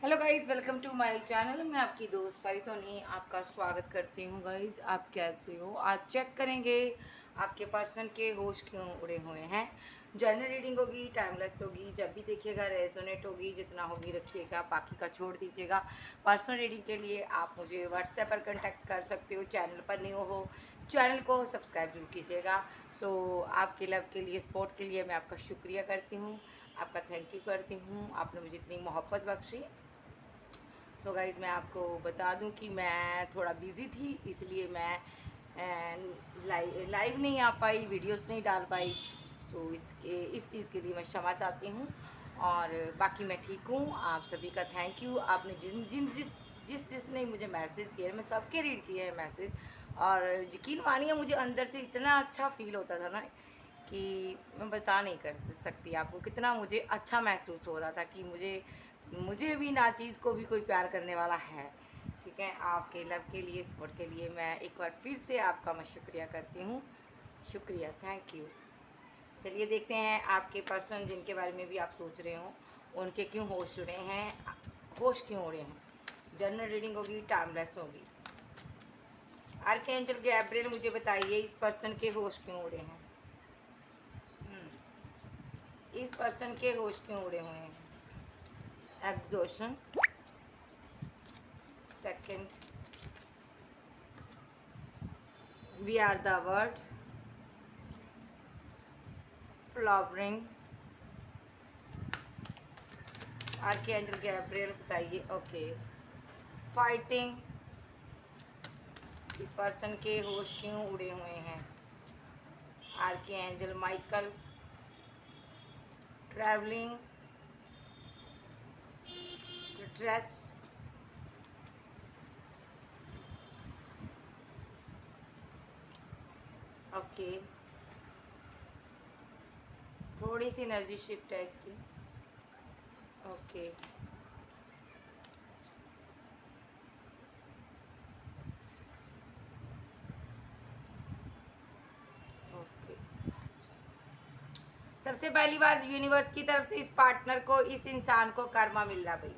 Hello guys, welcome to my channel. मैं आपकी दोस्त पारी सोनी आपका स्वागत करती हूँ। गाइस, आप कैसे हो? आज चेक करेंगे आपके पर्सन के होश क्यों उड़े हुए हैं। जनरल रीडिंग होगी, टाइमलेस होगी, जब भी देखिएगा रेजोनेट होगी, जितना होगी रखिएगा, बाकी का छोड़ दीजिएगा। पर्सनल रीडिंग के लिए आप मुझे व्हाट्सएप पर कांटेक्ट कर सकते हो। चैनल पर न्यू हो चैनल को सब्सक्राइब जरूर कीजिएगा। आपके लव के लिए, सपोर्ट के लिए मैं आपका शुक्रिया करती हूँ, आपका थैंक यू करती हूँ। आपने मुझे इतनी मोहब्बत बख्शी। गाइज, मैं आपको बता दूं कि मैं थोड़ा बिज़ी थी, इसलिए मैं लाइव नहीं आ पाई, वीडियोस नहीं डाल पाई। इस चीज़ के लिए मैं क्षमा चाहती हूँ। और बाकी मैं ठीक हूँ। आप सभी का थैंक यू। आपने जिन जिन जिसने मुझे मैसेज किया, मैं सबके रीड किए हैं मैसेज। और यकीन मानिए, मुझे अंदर से इतना अच्छा फील होता था ना कि मैं बता नहीं कर सकती आपको कितना मुझे अच्छा महसूस हो रहा था कि मुझे मुझे भी नाचीज़ को भी कोई प्यार करने वाला है। ठीक है, आपके लव के लिए, सपोर्ट के लिए मैं एक बार फिर से आपका मैं शुक्रिया करती हूँ। शुक्रिया, थैंक यू। चलिए देखते हैं आपके पर्सन जिनके बारे में भी आप सोच रहे हो, उनके क्यों होश उड़े हैं, होश क्यों उड़े हैं। जनरल रीडिंग होगी, टाइमलेस होगी। आर्कएंजल गैब्रियल, मुझे बताइए इस पर्सन के होश क्यों उड़े हैं। इस पर्सन के होश क्यों उड़े हुए हैं। Exhaustion, second, we are the word, flowering. Archangel Gabriel बताइए। ओके, फाइटिंग, इस पर्सन के होश क्यों उड़े हुए हैं। Archangel Michael, travelling, stress, okay, थोड़ी सी एनर्जी शिफ्ट है इसकी। Okay, okay. सबसे पहली बात, यूनिवर्स की तरफ से इस पार्टनर को, इस इंसान को कर्मा मिल रहा भाई।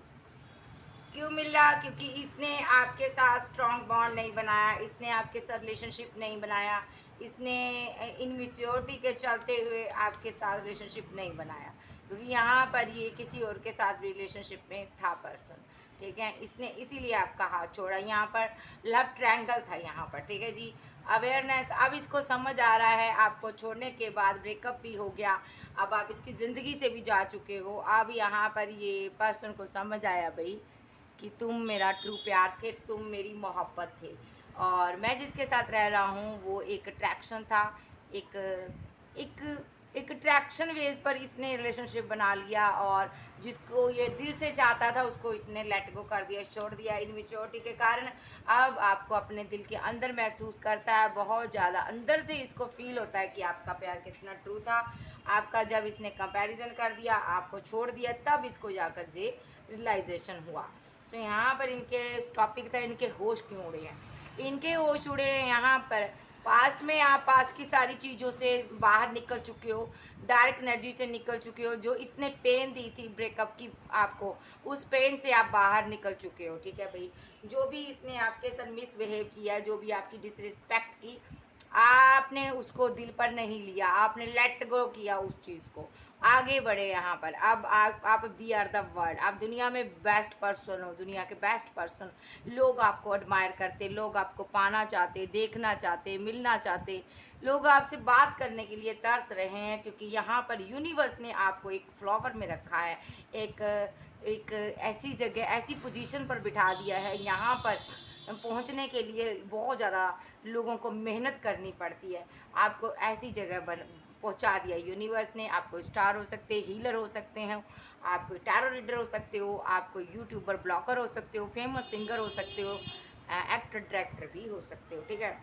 क्यों मिल रहा? क्योंकि इसने आपके साथ स्ट्रॉन्ग बॉन्ड नहीं बनाया, इसने आपके साथ रिलेशनशिप नहीं बनाया, इसने इनमेच्योरिटी के चलते हुए आपके साथ रिलेशनशिप नहीं बनाया। क्योंकि यहाँ पर ये किसी और के साथ रिलेशनशिप में था पर्सन। ठीक है, इसने इसीलिए आपका हाथ छोड़ा। यहाँ पर लव ट्रायंगल था यहाँ पर। ठीक है जी, अवेयरनेस अब इसको समझ आ रहा है। आपको छोड़ने के बाद ब्रेकअप भी हो गया, अब आप इसकी ज़िंदगी से भी जा चुके हो। अब यहाँ पर ये पर्सन को समझ आया भाई कि तुम मेरा ट्रू प्यार थे, तुम मेरी मोहब्बत थे। और मैं जिसके साथ रह रहा हूँ वो एक अट्रैक्शन था, एक एक एक अट्रैक्शन बेस पर इसने रिलेशनशिप बना लिया। और जिसको ये दिल से चाहता था उसको इसने लेट गो कर दिया, छोड़ दिया इनमेच्योरिटी के कारण। अब आपको अपने दिल के अंदर महसूस करता है, बहुत ज़्यादा अंदर से इसको फील होता है कि आपका प्यार कितना ट्रू था। आपका जब इसने कंपैरिजन कर दिया, आपको छोड़ दिया, तब इसको जाकर ये रियलाइजेशन हुआ। यहाँ पर इनके टॉपिक था, इनके होश क्यों उड़े हैं। इनके होश उड़े हैं यहाँ पर। पास्ट में आप पास्ट की सारी चीज़ों से बाहर निकल चुके हो, डार्क एनर्जी से निकल चुके हो। जो इसने पेन दी थी ब्रेकअप की आपको, उस पेन से आप बाहर निकल चुके हो। ठीक है भाई, जो भी इसने आपके साथ मिसबिहेव किया, जो भी आपकी डिसरिस्पेक्ट की, आपने उसको दिल पर नहीं लिया, आपने लेट गो किया उस चीज़ को, आगे बढ़े यहाँ पर। अब आप बी आर द वर्ल्ड, आप दुनिया में बेस्ट पर्सन हो, दुनिया के बेस्ट पर्सन। लोग आपको एडमायर करते, लोग आपको पाना चाहते, देखना चाहते, मिलना चाहते, लोग आपसे बात करने के लिए तरस रहे हैं। क्योंकि यहाँ पर यूनिवर्स ने आपको एक फ्लावर में रखा है, एक एक ऐसी जगह, ऐसी पोजीशन पर बिठा दिया है। यहाँ पर पहुंचने के लिए बहुत ज़्यादा लोगों को मेहनत करनी पड़ती है। आपको ऐसी जगह बन पहुंचा दिया यूनिवर्स ने। आपको स्टार हो सकते, हीलर हो सकते हैं, आप कोई टैरो रीडर हो सकते हो, आप कोई यूट्यूबर ब्लॉगर हो सकते हो, फेमस सिंगर हो सकते हो, एक्टर डायरेक्टर भी हो सकते हो। ठीक है,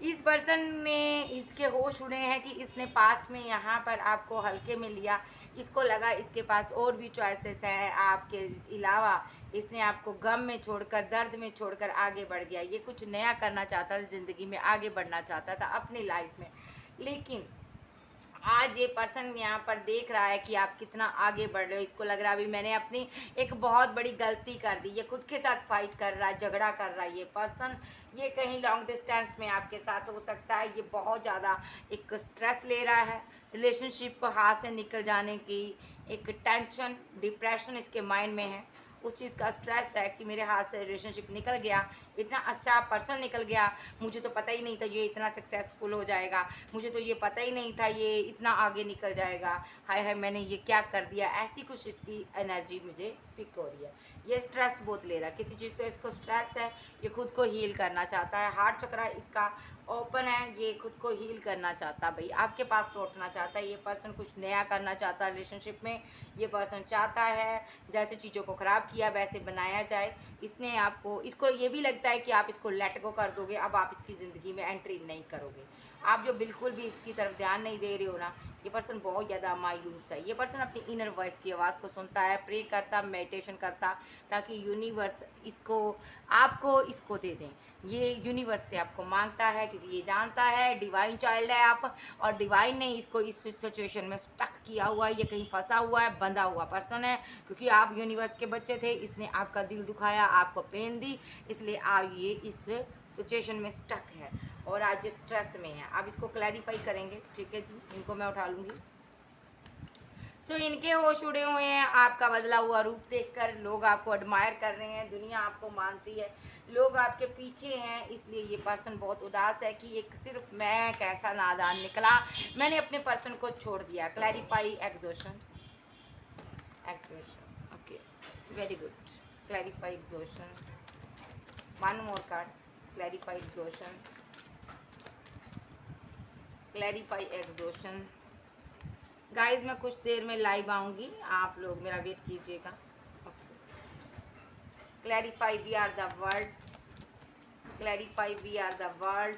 इस पर्सन ने, इसके होश उड़े हैं कि इसने पास्ट में यहाँ पर आपको हल्के में लिया। इसको लगा इसके पास और भी चॉइसेस हैं आपके अलावा। इसने आपको गम में छोड़कर, दर्द में छोड़कर आगे बढ़ गया। ये कुछ नया करना चाहता था ज़िंदगी में, आगे बढ़ना चाहता था अपनी लाइफ में। लेकिन आज ये पर्सन यहाँ पर देख रहा है कि आप कितना आगे बढ़ रहे हो। इसको लग रहा है अभी मैंने अपनी एक बहुत बड़ी गलती कर दी। ये खुद के साथ फाइट कर रहा है, झगड़ा कर रहा है ये पर्सन। ये कहीं लॉन्ग डिस्टेंस में आपके साथ हो सकता है। ये बहुत ज़्यादा एक स्ट्रेस ले रहा है, रिलेशनशिप को हाथ से निकल जाने की एक टेंशन, डिप्रेशन इसके माइंड में है। उस चीज़ का स्ट्रेस है कि मेरे हाथ से रिलेशनशिप निकल गया, इतना अच्छा पर्सन निकल गया, मुझे तो पता ही नहीं था ये इतना सक्सेसफुल हो जाएगा, मुझे तो ये पता ही नहीं था ये इतना आगे निकल जाएगा, हाय हाय मैंने ये क्या कर दिया। ऐसी कुछ इसकी एनर्जी मुझे पिक हो रही है। ये स्ट्रेस बहुत ले रहा है, किसी चीज़ का इसको स्ट्रेस है। ये खुद को हील करना चाहता है, हार्ट चक्रा इसका ओपन है, ये खुद को हील करना चाहता है भाई, आपके पास लौटना चाहता है। ये पर्सन कुछ नया करना चाहता है रिलेशनशिप में। ये पर्सन चाहता है जैसे चीज़ों को ख़राब किया वैसे बनाया जाए। इसने आपको, इसको ये भी लगता है कि आप इसको लेट गो कर दोगे, अब आप इसकी ज़िंदगी में एंट्री नहीं करोगे। आप जो बिल्कुल भी इसकी तरफ ध्यान नहीं दे रहे हो ना, ये पर्सन बहुत ज़्यादा मायूस है। ये पर्सन अपनी इनर वॉइस की आवाज़ को सुनता है, प्रे करता, मेडिटेशन करता, ताकि यूनिवर्स इसको, आपको इसको दे दें। ये यूनिवर्स से आपको मांगता है क्योंकि ये जानता है डिवाइन चाइल्ड है आप, और डिवाइन ने इसको इस सिचुएशन में स्टक किया हुआ है। ये कहीं फंसा हुआ है, बंधा हुआ पर्सन है, क्योंकि आप यूनिवर्स के बच्चे थे। इसने आपका दिल दुखाया, आपको पेन दी, इसलिए आप ये इस सिचुएशन में स्टक है और आज स्ट्रेस में है। आप इसको क्लैरिफाई करेंगे, ठीक है जी। इनको मैं उठा लूँगी। सो इनके होश उड़े हुए हैं। आपका बदला हुआ रूप देखकर लोग आपको एडमायर कर रहे हैं, दुनिया आपको मानती है, लोग आपके पीछे हैं। इसलिए ये पर्सन बहुत उदास है कि एक सिर्फ मैं कैसा नादान निकला, मैंने अपने पर्सन को छोड़ दिया। Clarify exhaustion, exhaustion, okay very good. Clarify exhaustion, one more card, clarify exhaustion, clarify exhaustion. Guys मैं कुछ देर में लाइव आऊँगी, आप लोग मेरा वेट कीजिएगा। Clarify we are the world, clarify we are the world.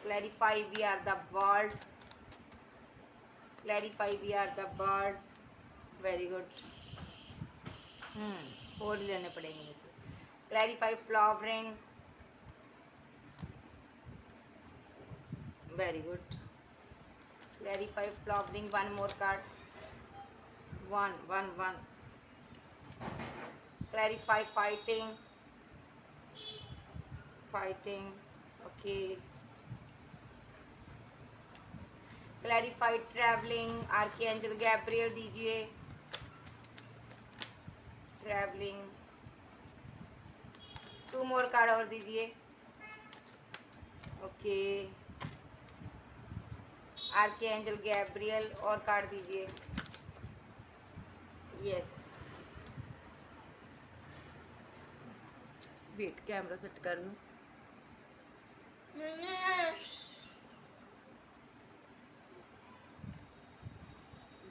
Clarify we are the world, clarify we are the world. Very good. 4 लेने पड़ेंगे मुझे। Clarify flowering, very good। clarify flowering, one more card, one clarify fighting, fighting, okay। clarify traveling, archangel Gabriel दीजिए, travelling. 2 more card और दीजिए, okay. Archangel Gabriel और card दीजिए, yes. Wait camera set कर लूँ।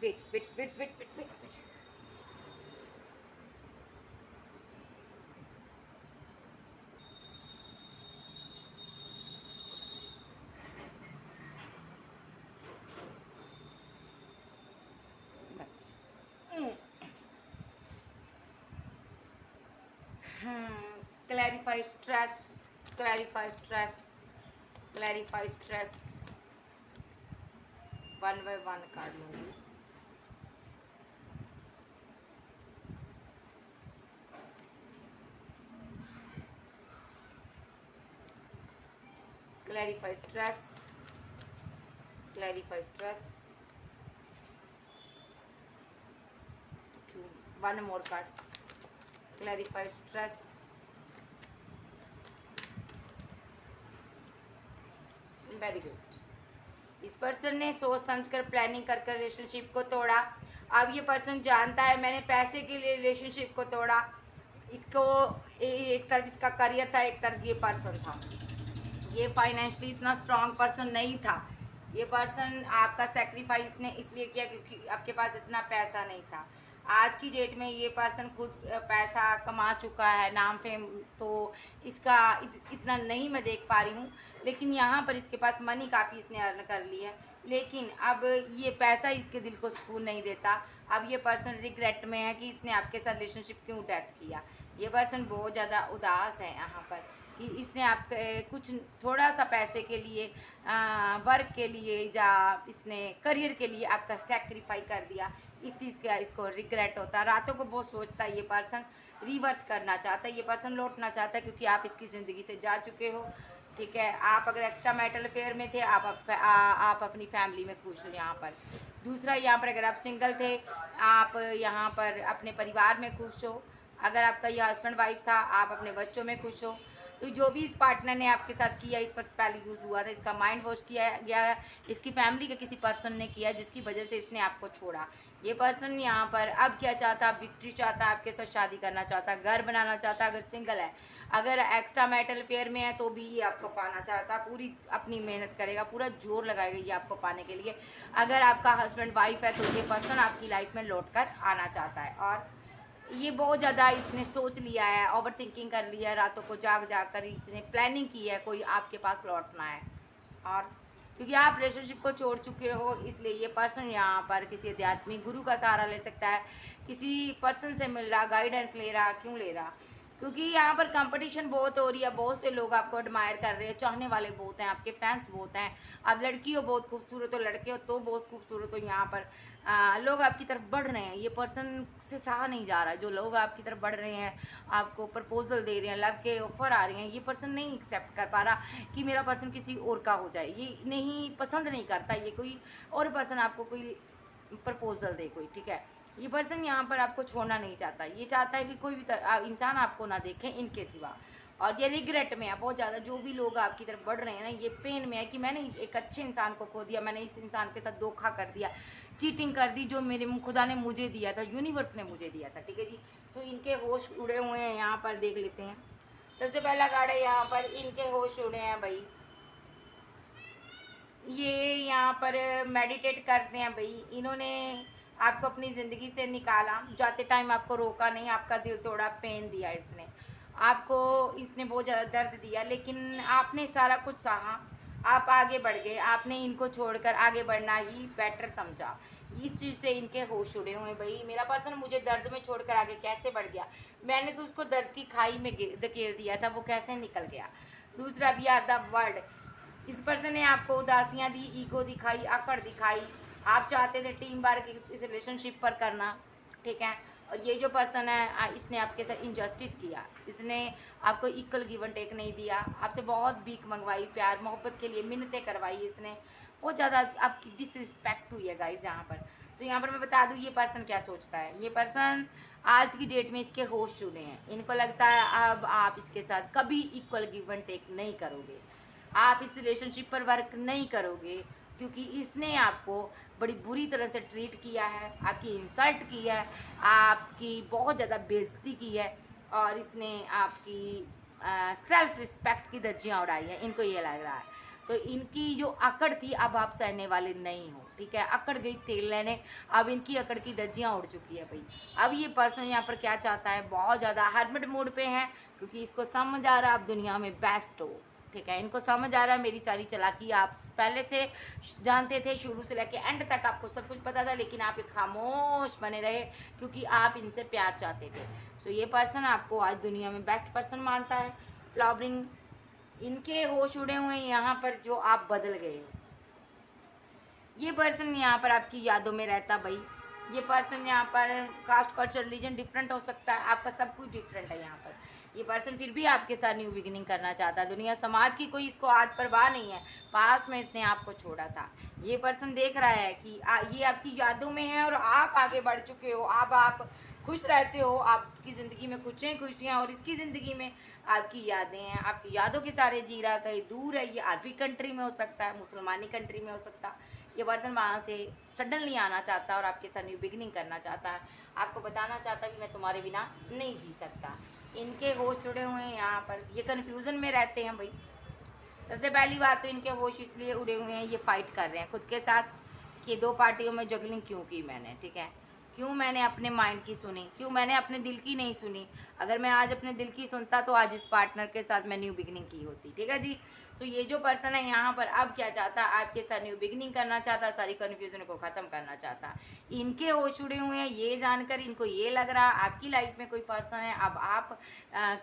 Wait wait wait wait wait wait wait. Clarify stress, clarify stress, clarify stress. 1 by 1 card लूँगी। Clarify stress, clarify stress. 1 more card, clarify stress. Very good. इस person ने सोच समझ कर planning कर कर रिलेशनशिप को तोड़ा। अब ये पर्सन जानता है मैंने पैसे के लिए रिलेशनशिप को तोड़ा। इसको एक तरफ इसका करियर था, एक तरफ ये पर्सन था। ये फाइनेंशियली इतना स्ट्रांग पर्सन नहीं था। ये पर्सन आपका सेक्रीफाइस ने इसलिए किया क्योंकि आपके पास इतना पैसा नहीं था। आज की डेट में ये पर्सन खुद पैसा कमा चुका है, नाम फेम तो इसका इतना नहीं मैं देख पा रही हूँ, लेकिन यहाँ पर इसके पास मनी काफ़ी इसने अर्न कर ली है। लेकिन अब ये पैसा इसके दिल को सुकून नहीं देता। अब ये पर्सन रिग्रेट में है कि इसने आपके साथ रिलेशनशिप क्यों डेथ किया। ये पर्सन बहुत ज़्यादा उदास है यहाँ पर। कि इसने आप कुछ थोड़ा सा पैसे के लिए, वर्क के लिए या इसने करियर के लिए आपका सेक्रीफाई कर दिया। इस चीज़ का इसको रिग्रेट होता है, रातों को बहुत सोचता है। ये पर्सन रिवर्ट करना चाहता है, ये पर्सन लौटना चाहता है, क्योंकि आप इसकी ज़िंदगी से जा चुके हो। ठीक है, आप अगर एक्स्ट्रा मैरिटल अफेयर में थे, आप अपनी फैमिली में खुश हो यहाँ पर। दूसरा, यहाँ पर अगर आप सिंगल थे, आप यहाँ पर अपने परिवार में खुश हो। अगर आपका ये हस्बैंड वाइफ था, आप अपने बच्चों में खुश हो। तो जो भी इस पार्टनर ने आपके साथ किया, इस पर स्पेल यूज़ हुआ था, इसका माइंड वॉश किया गया, इसकी फैमिली के किसी पर्सन ने किया, जिसकी वजह से इसने आपको छोड़ा। ये पर्सन यहाँ पर अब क्या चाहता, विक्ट्री चाहता, आपके साथ शादी करना चाहता, घर बनाना चाहता। अगर सिंगल है, अगर एक्स्ट्रा मैरिटल अफेयर में है, तो भी ये आपको पाना चाहता। पूरी अपनी मेहनत करेगा, पूरा जोर लगाएगा ये आपको पाने के लिए। अगर आपका हस्बैंड वाइफ है, तो ये पर्सन आपकी लाइफ में लौट कर आना चाहता है। और ये बहुत ज़्यादा इसने सोच लिया है, ओवर थिंकिंग कर लिया है, रातों को जाग जाग कर इसने प्लानिंग की है कोई आपके पास लौटना है। और क्योंकि आप रिलेशनशिप को छोड़ चुके हो, इसलिए ये पर्सन यहाँ पर किसी आध्यात्मिक गुरु का सहारा ले सकता है, किसी पर्सन से मिल रहा, गाइडेंस ले रहा। क्यों ले रहा? क्योंकि यहाँ पर कंपटीशन बहुत हो रही है, बहुत से लोग आपको एडमायर कर रहे हैं, चाहने वाले बहुत हैं, आपके फैंस बहुत हैं। आप लड़की हो बहुत खूबसूरत हो, लड़के हो तो बहुत खूबसूरत हो। यहाँ पर लोग आपकी तरफ बढ़ रहे हैं, ये पर्सन से सहा नहीं जा रहा। जो लोग आपकी तरफ बढ़ रहे हैं, आपको प्रपोजल दे रहे हैं, लव के ऑफर आ रहे हैं, ये पर्सन नहीं एक्सेप्ट कर पा रहा कि मेरा पर्सन किसी और का हो जाए। ये नहीं पसंद नहीं करता ये कोई और पर्सन आपको कोई प्रपोजल दे कोई। ठीक है, ये पर्सन यहाँ पर आपको छोड़ना नहीं चाहता। ये चाहता है कि कोई भी इंसान आपको ना देखे इनके सिवा। और ये रिग्रेट में है बहुत ज़्यादा। जो भी लोग आपकी तरफ बढ़ रहे हैं ना, ये पेन में है कि मैंने एक अच्छे इंसान को खो दिया, मैंने इस इंसान के साथ धोखा कर दिया, चीटिंग कर दी, जो मेरे खुदा ने मुझे दिया था, यूनिवर्स ने मुझे दिया था। ठीक है जी। सो इनके होश उड़े हुए हैं, यहाँ पर देख लेते हैं। सबसे पहला कार्ड है यहाँ पर, इनके होश उड़े हैं भाई। ये यहाँ पर मेडिटेट करते हैं भाई। इन्होंने आपको अपनी ज़िंदगी से निकाला, जाते टाइम आपको रोका नहीं, आपका दिल तोड़ा, पेन दिया इसने आपको, इसने बहुत ज़्यादा दर्द दिया, लेकिन आपने सारा कुछ सहा, आप आगे बढ़ गए। आपने इनको छोड़कर आगे बढ़ना ही बेटर समझा। इस चीज़ से इनके होश उड़े हुए भाई। मेरा पर्सन मुझे दर्द में छोड़कर आगे कैसे बढ़ गया, मैंने तो उसको दर्द की खाई में धकेल दिया था, वो कैसे निकल गया। दूसरा, वी आर द वर्ल्ड। इस पर्सन ने आपको उदासियाँ दी, ईगो दिखाई, अकड़ दिखाई। आप चाहते थे टीम वर्क इस रिलेशनशिप पर करना। ठीक है, और ये जो पर्सन है, इसने आपके साथ इनजस्टिस किया, इसने आपको इक्वल गिव एंड टेक नहीं दिया, आपसे बहुत भीख मंगवाई, प्यार मोहब्बत के लिए मिन्नतें करवाई इसने, बहुत ज़्यादा आपकी डिसरिस्पेक्ट हुई है गाइज यहाँ पर। तो यहाँ पर मैं बता दूँ ये पर्सन क्या सोचता है। ये पर्सन आज की डेट में इसके होश चुने हैं। इनको लगता है अब आप इसके साथ कभी इक्वल गिव एंड टेक नहीं करोगे, आप इस रिलेशनशिप पर वर्क नहीं करोगे, क्योंकि इसने आपको बड़ी बुरी तरह से ट्रीट किया है, आपकी इंसल्ट की है, आपकी बहुत ज़्यादा बेइज्जती की है, और इसने आपकी सेल्फ रिस्पेक्ट की धज्जियाँ उड़ाई है। इनको ये लग रहा है। तो इनकी जो अकड़ थी, अब आप सहने वाले नहीं हो। ठीक है, अकड़ गई तेल लेने, अब इनकी अकड़ की धज्जियाँ उड़ चुकी है भाई। अब ये पर्सन यहाँ पर क्या चाहता है, बहुत ज़्यादा हर्मिट मोड पे है, क्योंकि इसको समझ आ रहा है आप दुनिया में बेस्ट हो। ठीक है, इनको समझ आ रहा है मेरी सारी चालाकी आप पहले से जानते थे, शुरू से लेके एंड तक आपको सब कुछ पता था, लेकिन आप एक खामोश बने रहे क्योंकि आप इनसे प्यार चाहते थे। सो ये पर्सन आपको आज दुनिया में बेस्ट पर्सन मानता है। फ्लावरिंग, इनके होश उड़े हुए हैं यहाँ पर, जो आप बदल गए हो। ये पर्सन यहाँ पर आपकी यादों में रहता भाई। ये पर्सन यहाँ पर कास्ट कल्चर रिलीजन डिफरेंट हो सकता है, आपका सब कुछ डिफरेंट है यहाँ पर। ये पर्सन फिर भी आपके साथ न्यू बिगिनिंग करना चाहता है। दुनिया समाज की कोई इसको आज परवाह नहीं है, पास्ट में इसने आपको छोड़ा था। ये पर्सन देख रहा है कि ये आपकी यादों में है और आप आगे बढ़ चुके हो, अब आप खुश रहते हो, आपकी ज़िंदगी में कुछ खुशियाँ, और इसकी ज़िंदगी में आपकी यादें हैं, आपकी यादों के सारे जी रहा, कहीं दूर है। ये अरबी कंट्री में हो सकता है, मुसलमानी कंट्री में हो सकता है। ये पर्सन वहाँ से सडनली आना चाहता और आपके साथ न्यू बिगिनिंग करना चाहता है, आपको बताना चाहता कि मैं तुम्हारे बिना नहीं जी सकता। इनके होश जुड़े हुए हैं यहाँ पर, ये कन्फ्यूज़न में रहते हैं भाई। सबसे पहली बात तो इनके होश इसलिए उड़े हुए हैं, ये फाइट कर रहे हैं खुद के साथ कि दो पार्टियों में जगलिंग क्यों की मैंने। ठीक है, क्यों मैंने अपने माइंड की सुनी, क्यों मैंने अपने दिल की नहीं सुनी। अगर मैं आज अपने दिल की सुनता तो आज इस पार्टनर के साथ मैं न्यू बिगिनिंग की होती। ठीक है जी। सो ये जो पर्सन है यहाँ पर अब क्या चाहता, आपके साथ न्यू बिगिनिंग करना चाहता, सारी कन्फ्यूजन को ख़त्म करना चाहता। इनके होश उड़े हुए हैं, ये जानकर इनको ये लग रहा आपकी लाइफ में कोई पर्सन है। अब आप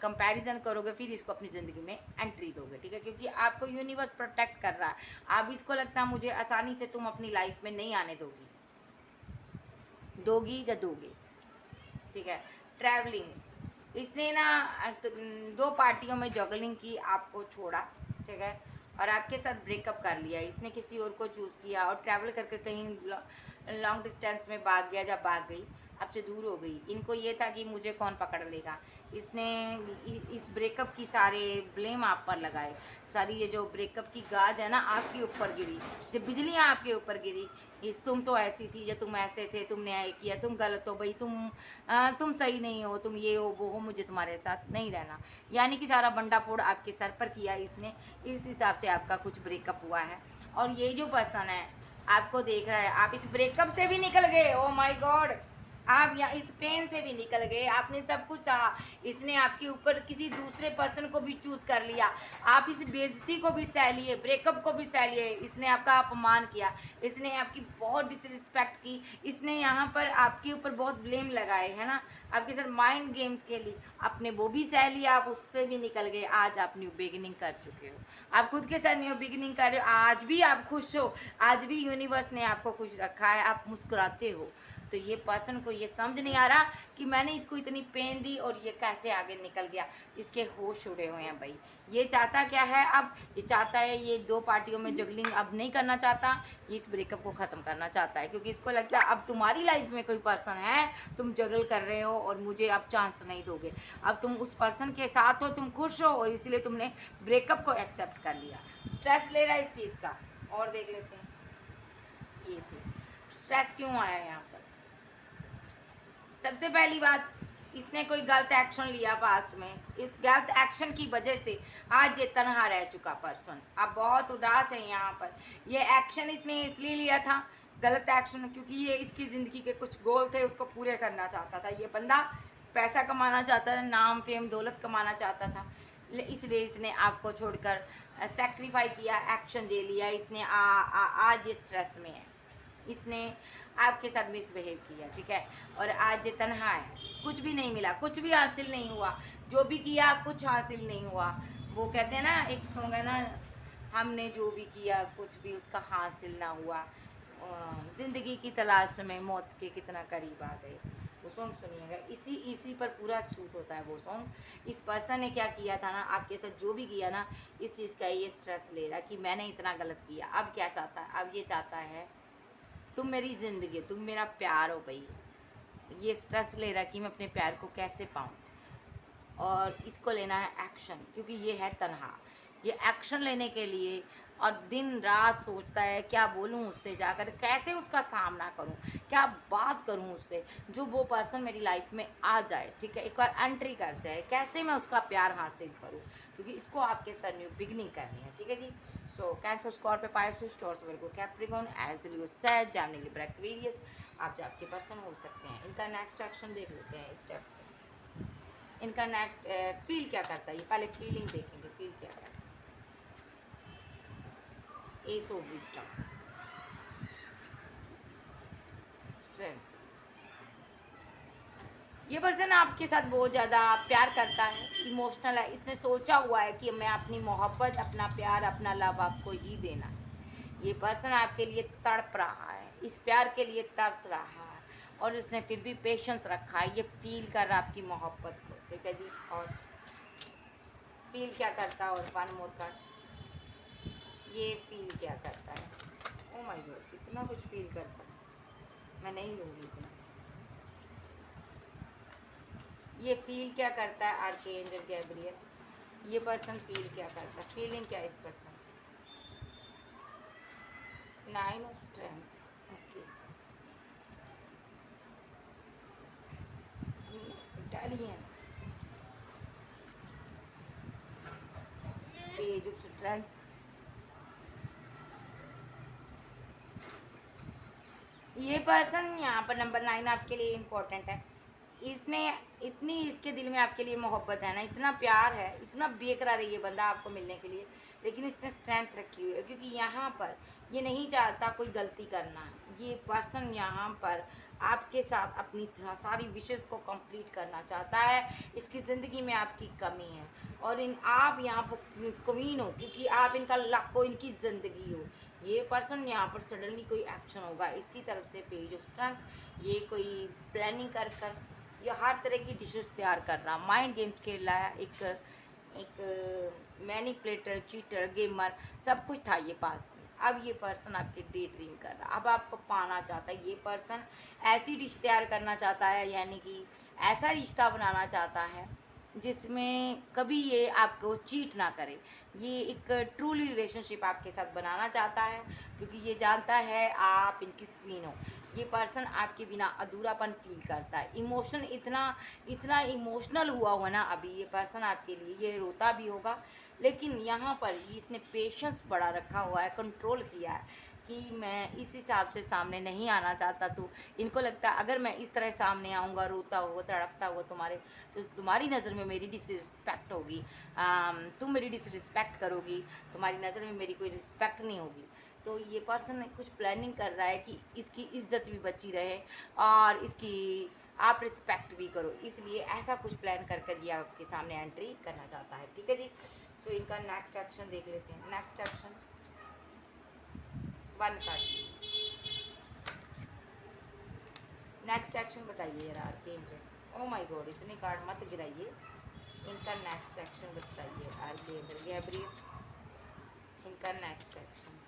कंपैरिजन करोगे, फिर इसको अपनी ज़िंदगी में एंट्री दोगे। ठीक है, क्योंकि आपको यूनिवर्स प्रोटेक्ट कर रहा है। अब इसको लगता है मुझे आसानी से तुम अपनी लाइफ में नहीं आने दोगी या दोगे। ठीक है। ट्रैवलिंग, इसने ना 2 पार्टियों में जगलिंग की, आपको छोड़ा। ठीक है, और आपके साथ ब्रेकअप कर लिया। इसने किसी और को चूज़ किया और ट्रैवल करके कहीं लॉन्ग डिस्टेंस में भाग गया, जब भाग गई आपसे दूर हो गई। इनको ये था कि मुझे कौन पकड़ लेगा। इसने इस ब्रेकअप की सारे ब्लेम आप पर लगाए। सारी ये जो ब्रेकअप की गाज है ना आपके ऊपर गिरी, जब बिजलियाँ आपके ऊपर गिरी। इस तुम तो ऐसी थी, या तुम ऐसे थे, तुमने ये किया, तुम गलत हो भाई, तुम सही नहीं हो, तुम ये हो वो हो, मुझे तुम्हारे साथ नहीं रहना। यानी कि सारा बंडा फोड़ आपके सर पर किया इसने। इस हिसाब से आपका कुछ ब्रेकअप हुआ है। और ये जो पर्सन है आपको देख रहा है, आप इस ब्रेकअप से भी निकल गए। ओ माय गॉड, आप यहाँ इस पेन से भी निकल गए। आपने सब कुछ सहा। इसने आपके ऊपर किसी दूसरे पर्सन को भी चूज कर लिया। आप इस बेइज्जती को भी सह लिए, ब्रेकअप को भी सह लिए। इसने आपका अपमान किया, इसने आपकी बहुत डिसरिस्पेक्ट की। इसने यहाँ पर आपके ऊपर बहुत ब्लेम लगाए, है ना। आपके साथ माइंड गेम्स खेली, आपने वो भी सह लिया, आप उससे भी निकल गए। आज आप न्यू बिगिनिंग कर चुके हो, आप खुद के साथ न्यू बिगिनिंग कर रहे हो। आज भी आप खुश हो, आज भी यूनिवर्स ने आपको खुश रखा है, आप मुस्कुराते हो। तो ये पर्सन को ये समझ नहीं आ रहा कि मैंने इसको इतनी पेन दी और ये कैसे आगे निकल गया। इसके होश उड़े हुए हैं भाई। ये चाहता क्या है, अब ये चाहता है ये 2 पार्टियों में जगलिंग अब नहीं करना चाहता। ये इस ब्रेकअप को ख़त्म करना चाहता है, क्योंकि इसको लगता है अब तुम्हारी लाइफ में कोई पर्सन है, तुम जगल कर रहे हो और मुझे अब चांस नहीं दोगे। अब तुम उस पर्सन के साथ हो, तुम खुश हो, और इसलिए तुमने ब्रेकअप को एक्सेप्ट कर लिया। स्ट्रेस ले रहा है इस चीज़ का। और देख लेते हैं ये थे स्ट्रेस क्यों आया यहाँ पर। सबसे पहली बात, इसने कोई गलत एक्शन लिया पास्ट में। इस गलत एक्शन की वजह से आज ये तनहा रह चुका पर्सन। अब बहुत उदास है यहाँ पर। ये एक्शन इसने इसलिए लिया था, गलत एक्शन, क्योंकि ये इसकी ज़िंदगी के कुछ गोल थे, उसको पूरे करना चाहता था। ये बंदा पैसा कमाना चाहता था, नाम फेम दौलत कमाना चाहता था। इसलिए इसने आपको छोड़कर सेक्रीफाई किया, एक्शन ले लिया इसने। आज ये स्ट्रेस में है। इसने आपके साथ मिसबिहेव किया। ठीक है, और आज ये तन्हा है, कुछ भी नहीं मिला, कुछ भी हासिल नहीं हुआ। जो भी किया कुछ हासिल नहीं हुआ। वो कहते हैं ना, एक सॉन्ग है ना, हमने जो भी किया कुछ भी उसका हासिल ना हुआ, ज़िंदगी की तलाश में मौत के कितना करीब आ गए। वो सॉन्ग सुनिएगा, इसी पर पूरा शूट होता है वो सॉन्ग। इस पर्सन ने क्या किया था ना, आपके साथ जो भी किया ना, इस चीज़ का ये स्ट्रेस ले रहा कि मैंने इतना गलत किया। अब क्या चाहता है, अब ये चाहता है तुम मेरी ज़िंदगी, तुम मेरा प्यार हो भाई। ये स्ट्रेस ले रहा कि मैं अपने प्यार को कैसे पाऊँ, और इसको लेना है एक्शन, क्योंकि ये है तन्हा। ये एक्शन लेने के लिए और दिन रात सोचता है क्या बोलूँ उससे जाकर, कैसे उसका सामना करूँ, क्या बात करूँ उससे, जो वो पर्सन मेरी लाइफ में आ जाए। ठीक है, एक बार एंट्री कर जाए, कैसे मैं उसका प्यार हासिल करूँ, क्योंकि इसको आपके साथ न्यू बिगनिंग करनी है। ठीक है जी। सो कैंसर, स्कॉर्पियो, पाइसेस, टॉरस, वर्गो, कैप्रिकॉर्न, एज लियो, सैज, जेमिनी, लिब्रा, एक्वेरियस, आप जो आपके पर्सन हो सकते हैं। इनका नेक्स्ट एक्शन देख लेते हैं स्टेप से। इनका नेक्स्ट फील क्या करता है, ये पहले फीलिंग देखेंगे, फील क्या करता है। S of wisdom, strength. ये पर्सन आपके साथ बहुत ज़्यादा प्यार करता है, इमोशनल है। इसने सोचा हुआ है कि मैं अपनी मोहब्बत, अपना प्यार, अपना लव आपको ही देना है। ये पर्सन आपके लिए तड़प रहा है, इस प्यार के लिए तरस रहा है, और इसने फिर भी पेशेंस रखा है। ये फील कर रहा है आपकी मोहब्बत को। ठीक है जी। और फील क्या करता है, और वन मोर कार्ड, ये फील क्या करता है। ओ माय गॉड, इतना कुछ फील करता है, मैं नहीं लूँगी इतना। ये फील क्या करता है, आर्कएंजल गैब्रियल। ये पर्सन फील क्या करता है, फीलिंग क्या है इस person. 9 of strength, okay. Intelligence, page of strength, ये पर्सन यहाँ पर नंबर 9 आपके लिए इम्पोर्टेंट है। इसने इतनी इसके दिल में आपके लिए मोहब्बत है ना, इतना प्यार है, इतना बेकरार है ये बंदा आपको मिलने के लिए, लेकिन इसने स्ट्रेंथ रखी हुई है क्योंकि यहाँ पर ये नहीं चाहता कोई गलती करना। ये पर्सन यहाँ पर आपके साथ अपनी सारी विशेस को कंप्लीट करना चाहता है। इसकी ज़िंदगी में आपकी कमी है और आप यहाँ पर क्वीन हो क्योंकि आप इनका लक हो, इनकी ज़िंदगी हो। ये पर्सन यहाँ पर सडनली कोई एक्शन होगा इसकी तरफ से, पेज ऑफ स्ट्रेंथ। ये कोई प्लानिंग कर कर ये हर तरह की डिशेस तैयार कर रहा, माइंड गेम्स खेल रहा है, एक मैनिपुलेटर, चीटर, गेमर, सब कुछ था ये पास में। अब ये पर्सन आपके डे ड्रीम कर रहा, अब आपको पाना चाहता है। ये पर्सन ऐसी डिश तैयार करना चाहता है, यानी कि ऐसा रिश्ता बनाना चाहता है जिसमें कभी ये आपको चीट ना करे। ये एक ट्रूली रिलेशनशिप आपके साथ बनाना चाहता है क्योंकि ये जानता है आप इनकी क्वीन हो। ये पर्सन आपके बिना अधूरापन फील करता है। इमोशन इतना इमोशनल हुआ ना अभी ये पर्सन आपके लिए, ये रोता भी होगा, लेकिन यहाँ पर इसने पेशेंस बड़ा रखा हुआ है, कंट्रोल किया है कि मैं इस हिसाब से सामने नहीं आना चाहता। तो इनको लगता है अगर मैं इस तरह सामने आऊँगा रोता हुआ, तड़पता हुआ तुम्हारे, तो तुम्हारी नज़र में मेरी डिसरिस्पेक्ट होगी, तुम मेरी डिसरिस्पेक्ट करोगी, तुम्हारी नज़र में मेरी कोई रिस्पेक्ट नहीं होगी। तो ये पर्सन कुछ प्लानिंग कर रहा है कि इसकी इज्जत भी बची रहे और इसकी आप रिस्पेक्ट भी करो, इसलिए ऐसा कुछ प्लान कर कर ये आपके सामने एंट्री करना चाहता है। ठीक है जी। सो इनका नेक्स्ट एक्शन देख लेते हैं। Next action 1 card. Next action बताइए यार आर्केन पे। ओ माय गॉड, इतने कार्ड मत गिराइए। इनका नेक्स्ट एक्शन बताइए आर्केन गैब्रियल। इनका नेक्स्ट एक्शन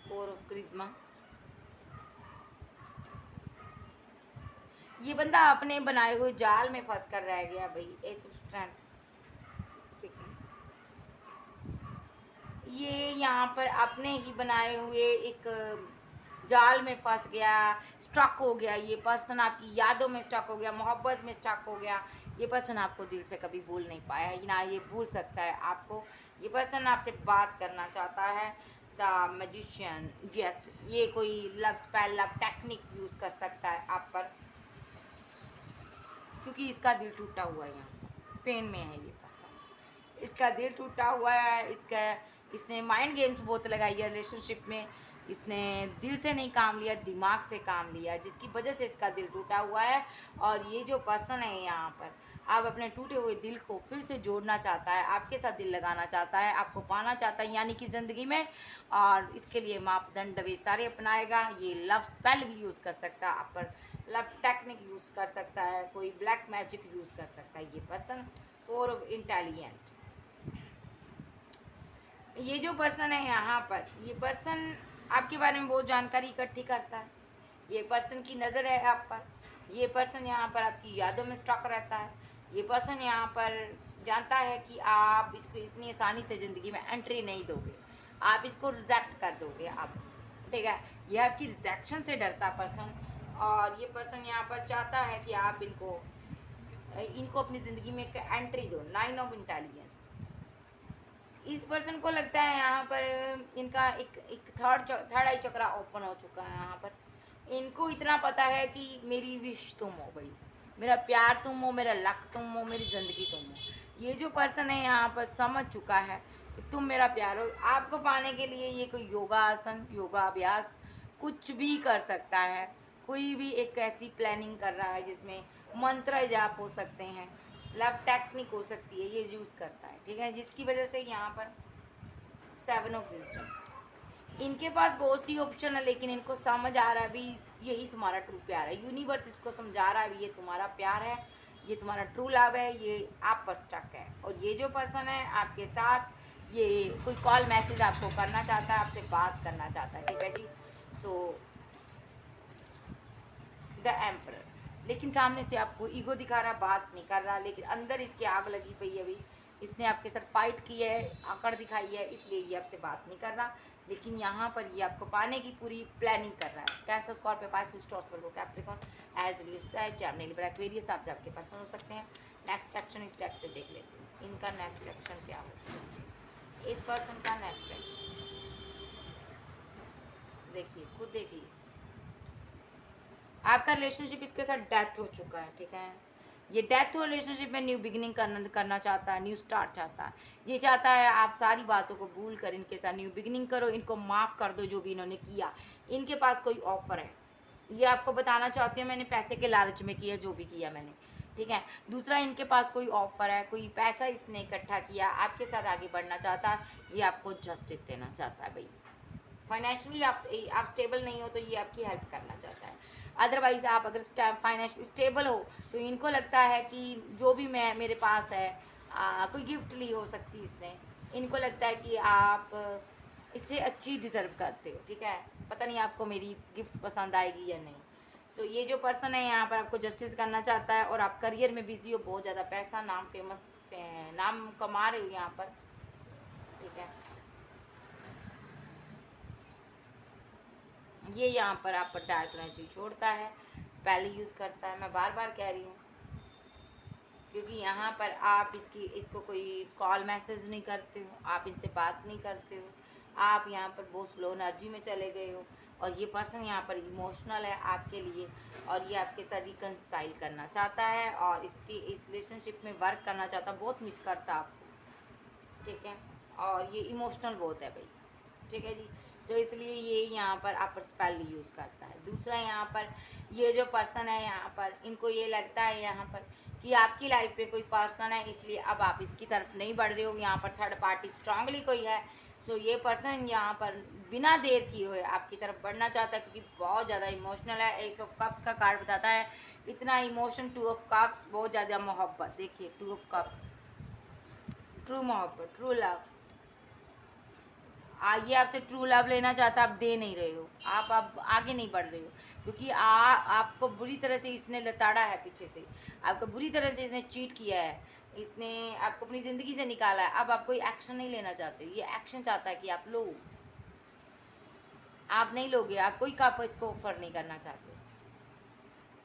फोर ऑफ क्रिज्मा। ये बंदा अपने बनाए हुए जाल में फंस कर रह गया भाई। एस ऑफ स्ट्रेंथ, ठीक है। ये यहाँ पर अपने ही बनाए हुए एक जाल में फंस गया, स्टक हो गया। ये पर्सन आपकी यादों में स्टक हो गया, मोहब्बत में स्टक हो गया। ये पर्सन आपको दिल से कभी भूल नहीं पाया है, ना ये भूल सकता है आपको। ये पर्सन आपसे बात करना चाहता है। द मैजिशियन, यस, ये कोई love spell, love technique use कर सकता है आप पर क्योंकि इसका दिल टूटा हुआ है, यहाँ पेन में है ये पर्सन। इसका दिल टूटा हुआ है, इसने माइंड गेम्स बहुत लगाई है रिलेशनशिप में। इसने दिल से नहीं काम लिया, दिमाग से काम लिया, जिसकी वजह से इसका दिल टूटा हुआ है। और ये जो पर्सन है यहाँ पर आप अपने टूटे हुए दिल को फिर से जोड़ना चाहता है, आपके साथ दिल लगाना चाहता है, आपको पाना चाहता है यानी कि ज़िंदगी में। और इसके लिए मापदंड वे सारे अपनाएगा। ये लव स्पेल भी यूज़ कर सकता है आप पर, लव टेक्निक यूज़ कर सकता है, कोई ब्लैक मैजिक यूज़ कर सकता है ये पर्सन। Four of intelligent. ये जो पर्सन है यहाँ पर, ये पर्सन आपके बारे में बहुत जानकारी इकट्ठी करता है। ये पर्सन की नज़र है आप पर। ये पर्सन यहाँ पर आपकी यादों में स्टक रहता है। ये पर्सन यहाँ पर जानता है कि आप इसको इतनी आसानी से ज़िंदगी में एंट्री नहीं दोगे, आप इसको रिजेक्ट कर दोगे आप, ठीक है। ये आपकी रिजेक्शन से डरता पर्सन। और ये पर्सन यहाँ पर चाहता है कि आप इनको अपनी ज़िंदगी में एक एंट्री दो। 9 ऑफ इंटेलिजेंस। इस पर्सन को लगता है यहाँ पर इनका एक थर्ड आई चक्रा ओपन हो चुका है। यहाँ पर इनको इतना पता है कि मेरी विश तुम हो भाई, मेरा प्यार तुम हो, मेरा लक तुम हो, मेरी ज़िंदगी तुम हो। ये जो पर्सन है यहाँ पर समझ चुका है कि तुम मेरा प्यार हो। आपको पाने के लिए ये कोई योगा आसन, योगा अभ्यास कुछ भी कर सकता है। कोई भी एक ऐसी प्लानिंग कर रहा है जिसमें मंत्र जाप हो सकते हैं, लव टेक्निक हो सकती है, ये यूज़ करता है, ठीक है। जिसकी वजह से यहाँ पर 7 ऑफ विजडम। इनके पास बहुत सी ऑप्शन है, लेकिन इनको समझ आ रहा है भी यही तुम्हारा ट्रू प्यार है। यूनिवर्स इसको समझा रहा है भी ये तुम्हारा प्यार है, ये तुम्हारा ट्रू लव है, ये आप पर स्टक है। और ये जो पर्सन है आपके साथ, ये कोई कॉल मैसेज आपको करना चाहता है, आपसे बात करना चाहता है, ठीक है जी। सो द एम्परर, लेकिन सामने से आपको ईगो दिखा रहा, बात नहीं कर रहा, लेकिन अंदर इसकी आग लगी पई अभी। इसने आपके साथ फाइट की है, आकड़ दिखाई है, इसलिए ये आपसे बात नहीं कर रहा। लेकिन यहाँ पर ये आपको पाने की पूरी प्लानिंग कर रहा है। कैंसर, स्कॉर्पियो, पाइसेस, टॉरस, वर्गो, कैप्रिकॉर्न, एज लियो, जैमिनी, लिब्रा, एक्वेरियस आप आपके पर्सन हो सकते हैं। नेक्स्ट एक्शन इस टैक्स से देख लेते हैं। इनका नेक्स्ट एक्शन क्या होता है। इस पर्सन का नेक्स्ट है, देखिए खुद देखिए, आपका रिलेशनशिप इसके साथ डेथ हो चुका है, ठीक है। ये डेथ हो रिलेशनशिप में न्यू बिगिनिंग करना चाहता है, न्यू स्टार्ट चाहता है। ये चाहता है आप सारी बातों को भूल कर इनके साथ न्यू बिगिनिंग करो, इनको माफ़ कर दो जो भी इन्होंने किया। इनके पास कोई ऑफर है, ये आपको बताना चाहती हूँ, मैंने पैसे के लालच में किया जो भी किया मैंने, ठीक है। दूसरा, इनके पास कोई ऑफर है, कोई पैसा इसने इकट्ठा किया, आपके साथ आगे बढ़ना चाहता है, ये आपको जस्टिस देना चाहता है भाई। फाइनेंशियली आप स्टेबल नहीं हो तो ये आपकी हेल्प करना चाहता है। अदरवाइज आप अगर फाइनेंशियली स्टेबल हो तो इनको लगता है कि जो भी मैं मेरे पास है, कोई गिफ्ट ली हो सकती इसने, इनको लगता है कि आप इससे अच्छी डिज़र्व करते हो, ठीक है। पता नहीं आपको मेरी गिफ्ट पसंद आएगी या नहीं। सो ये जो पर्सन है यहाँ पर आपको जस्टिस करना चाहता है, और आप करियर में बिजी हो, बहुत ज़्यादा पैसा, नाम, फेमस, नाम कमा रहे हो यहाँ पर, ठीक है। ये यहाँ पर आप पर डार्क एनर्जी छोड़ता है, स्पेल यूज़ करता है, मैं बार बार कह रही हूँ, क्योंकि यहाँ पर आप इसको कोई कॉल मैसेज नहीं करते हो, आप इनसे बात नहीं करते हो, आप यहाँ पर बहुत स्लो एनर्जी में चले गए हो। और ये पर्सन यहाँ पर इमोशनल है आपके लिए, और ये आपके साथ रिकंसाइल करना चाहता है, और इस रिलेशनशिप में वर्क करना चाहता, बहुत मिस करता आपको, ठीक है। और ये इमोशनल बहुत है भाई, ठीक है जी। सो इसलिए ये यहाँ पर आप पर स्पेल यूज़ करता है। दूसरा, यहाँ पर ये जो पर्सन है यहाँ पर, इनको ये लगता है यहाँ पर कि आपकी लाइफ पे कोई पर्सन है, इसलिए अब आप इसकी तरफ नहीं बढ़ रहे हो। यहाँ पर थर्ड पार्टी स्ट्रांगली कोई है। सो ये पर्सन यहाँ पर बिना देर किए हुए आपकी तरफ बढ़ना चाहता है, क्योंकि बहुत ज़्यादा इमोशनल है। एस ऑफ कप्स का कार्ड बताता है इतना इमोशन, टू ऑफ कप्स, बहुत ज़्यादा मोहब्बत, देखिए टू ऑफ कप्स, ट्रू मोहब्बत, ट्रू लव। ये आपसे ट्रू लव लेना चाहता, आप दे नहीं रहे हो, आप अब आगे नहीं बढ़ रहे हो, क्योंकि आपको बुरी तरह से इसने लताड़ा है पीछे से, आपको बुरी तरह से इसने चीट किया है, इसने आपको अपनी ज़िंदगी से निकाला है। अब आप कोई एक्शन नहीं लेना चाहते, ये एक्शन चाहता है कि आप लो, आप नहीं लोगे, आप कोई का इसको ऑफर नहीं करना चाहते,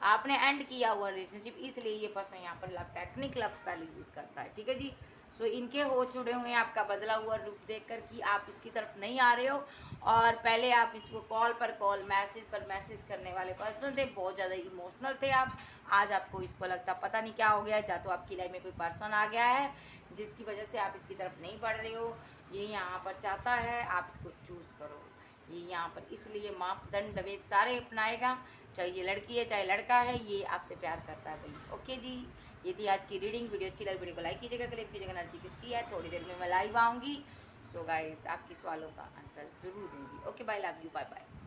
आपने एंड किया हुआ रिलेशनशिप, इसलिए ये पर्सन यहाँ पर love technique, love spell use करता है, ठीक है जी। सो इनके हो छुड़े हुए हैं आपका बदला हुआ रूप देखकर कि आप इसकी तरफ नहीं आ रहे हो, और पहले आप इसको कॉल पर कॉल, मैसेज पर मैसेज करने वाले पर्सन थे, बहुत ज़्यादा इमोशनल थे आप। आज आपको इसको लगता पता नहीं क्या हो गया है, या तो आपकी लाइफ में कोई पर्सन आ गया है जिसकी वजह से आप इसकी तरफ नहीं बढ़ रहे हो। ये यहाँ पर चाहता है आप इसको चूज़ करो, ये यहाँ पर इसलिए मापदंड वे सारे अपनाएगा, चाहे ये लड़की है चाहे लड़का है, ये आपसे प्यार करता है भाई। ओके जी, ये थी आज की रीडिंग। वीडियो अच्छी लगी, वीडियो को लाइक कीजिएगा, क्लिक कीजिएगा, एनर्जी किसकी है। थोड़ी देर में मैं लाइव आऊँगी। सो गाइस, आपके सवालों का आंसर जरूर दूँगी। Okay bye, love you, bye bye.